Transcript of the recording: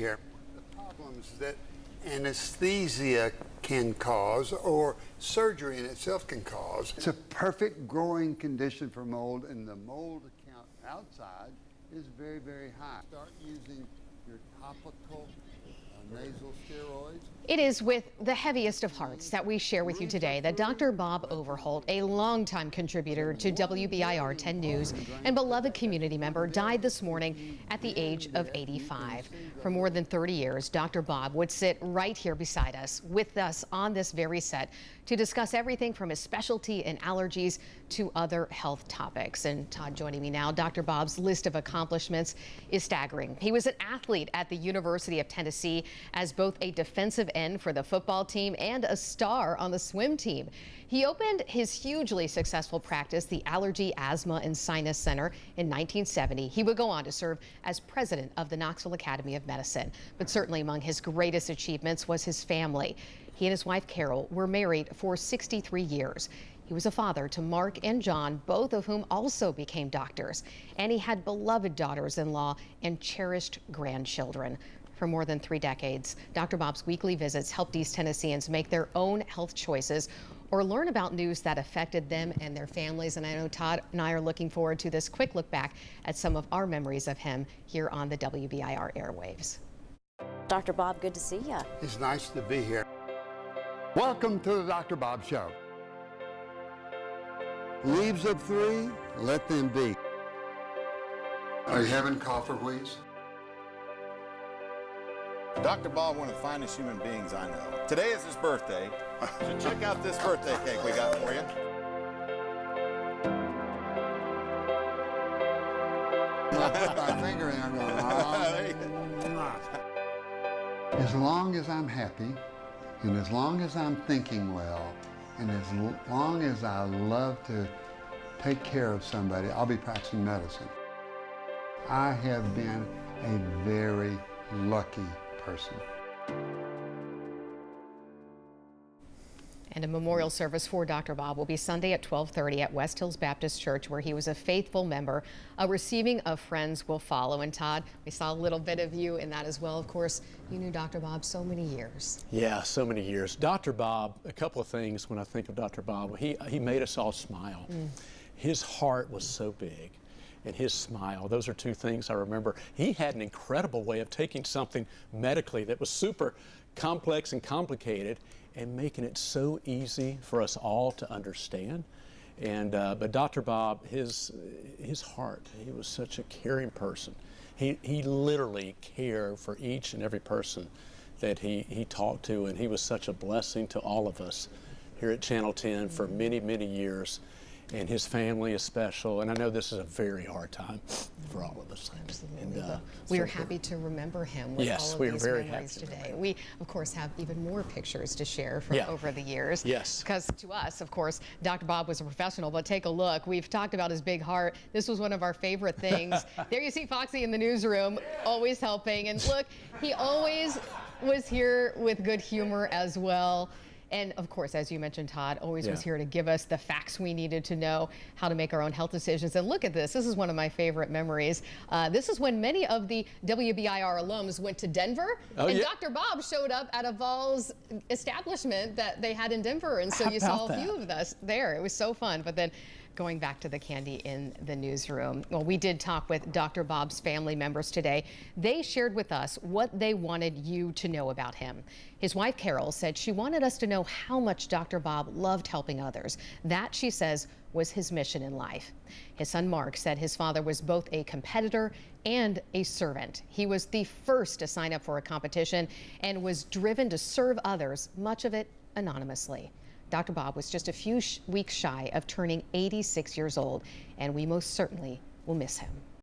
Here, the problems that anesthesia can cause or surgery in itself can cause. It's a perfect growing condition for mold, and the mold count outside is very, very high. Start using your topical nasal steroids. It is with the heaviest of hearts that we share with you today that Dr. Bob Overholt, a longtime contributor to WBIR 10 News and beloved community member, died this morning at the age of 85. For more than 30 years, Dr. Bob would sit right here beside us, with us on this very set, to discuss everything from his specialty in allergies to other health topics. And Todd joining me now, Dr. Bob's list of accomplishments is staggering. He was an athlete at the University of Tennessee as both a defensive end for the football team and a star on the swim team. He opened his hugely successful practice, the Allergy, Asthma, and Sinus Center, in 1970. He would go on to serve as president of the Knoxville Academy of Medicine. But certainly among his greatest achievements was his family. He and his wife, Carol, were married for 63 years. He was a father to Mark and John, both of whom also became doctors. And he had beloved daughters-in-law and cherished grandchildren. For more than 3 decades, Dr. Bob's weekly visits helped East Tennesseans make their own health choices or learn about news that affected them and their families. And I know Todd and I are looking forward to this quick look back at some of our memories of him here on the WBIR airwaves. Dr. Bob, good to see you. It's nice to be here. Welcome to the Dr. Bob Show. Leaves of 3, let them be. Are you having cough or wheeze? Dr. Bob, one of the finest human beings I know. Today is his birthday, so check out this birthday cake we got for you. I put my finger in and as long as I'm happy, and as long as I'm thinking well, and as long as I love to take care of somebody, I'll be practicing medicine. I have been a very lucky person. And a memorial service for Dr. Bob will be Sunday at 12:30 at West Hills Baptist Church, where he was a faithful member. A receiving of friends will follow. And Todd, we saw a little bit of you in that as well. Of course, you knew Dr. Bob so many years. Yeah, so many years. Dr. Bob, a couple of things when I think of Dr. Bob. He made us all smile. His heart was so big. And his smile, those are 2 things I remember. He had an incredible way of taking something medically that was super complex and complicated and making it so easy for us all to understand. And but Dr. Bob, his heart, he was such a caring person. He literally cared for each and every person that he talked to, and he was such a blessing to all of us here at Channel 10 for many, many years. And his family is special, and I know this is a very hard time for all of us. Absolutely. And, we are happy to remember him with yes, all we of are these very memories happy to today. We, of course, have even more pictures to share from over the years. Yes. Because to us, of course, Dr. Bob was a professional, but take a look. We've talked about his big heart. This was one of our favorite things. There you see Foxy in the newsroom, always helping. And look, he always was here with good humor as well. And of course, as you mentioned, Todd always was here to give us the facts we needed to know how to make our own health decisions. And look at this. This is one of my favorite memories. This is when many of the WBIR alums went to Denver. And Dr. Bob showed up at a Vols establishment that they had in Denver. And so you saw a few of us there. It was so fun. But then going back to the candy in the newsroom. Well, we did talk with Dr. Bob's family members today. They shared with us what they wanted you to know about him. His wife, Carol, said she wanted us to know how much Dr. Bob loved helping others. That, she says, was his mission in life. His son, Mark, said his father was both a competitor and a servant. He was the first to sign up for a competition and was driven to serve others, much of it anonymously. Dr. Bob was just a few weeks shy of turning 86 years old, and we most certainly will miss him.